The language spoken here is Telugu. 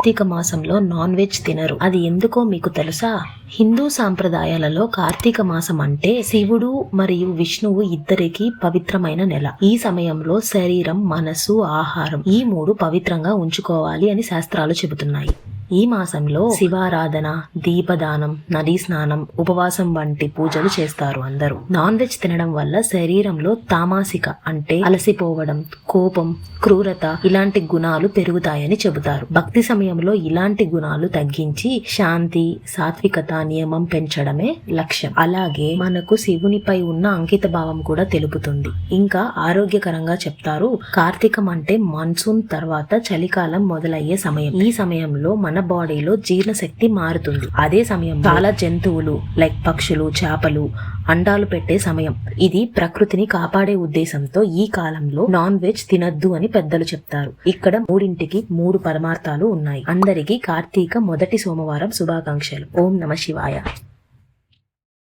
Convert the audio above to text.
కార్తీక మాసంలో నాన్ వెజ్ తినరు. అది ఎందుకో మీకు తెలుసా? హిందూ సాంప్రదాయాలలో కార్తీక మాసం అంటే శివుడు మరియు విష్ణువు ఇద్దరికి పవిత్రమైన నెల. ఈ సమయంలో శరీరం, మనసు, ఆహారం ఈ మూడు పవిత్రంగా ఉంచుకోవాలి అని శాస్త్రాలు చెబుతున్నాయి. ఈ మాసంలో శివారాధన, దీపదానం, నదీ స్నానం, ఉపవాసం వంటి పూజలు చేస్తారు అందరూ. నాన్ వెజ్ తినడం వల్ల శరీరంలో తామాసిక అంటే అలసిపోవడం, కోపం, క్రూరత ఇలాంటి గుణాలు పెరుగుతాయని చెబుతారు. భక్తి సమయంలో ఇలాంటి గుణాలు తగ్గించి శాంతి, సాత్వికత, నియమం పెంచడమే లక్ష్యం. అలాగే మనకు శివునిపై ఉన్న అంకిత భావం కూడా తెలుపుతుంది. ఇంకా ఆరోగ్యకరంగా చెప్తారు, కార్తీకం అంటే మాన్సూన్ తర్వాత చలికాలం మొదలయ్యే సమయం. ఈ సమయంలో మన బాడీలో జీర్ణశక్తి మారుతుంది. అదే సమయం చాలా జంతువులు లైక్ పక్షులు, చేపలు అండాలు పెట్టే సమయం. ఇది ప్రకృతిని కాపాడే ఉద్దేశంతో ఈ కాలంలో నాన్ వెజ్ తినద్దు అని పెద్దలు చెప్తారు. ఇక్కడ 3 పరమార్థాలు ఉన్నాయి. అందరికీ కార్తీక మొదటి సోమవారం శుభాకాంక్షలు. ఓం నమ శివాయ.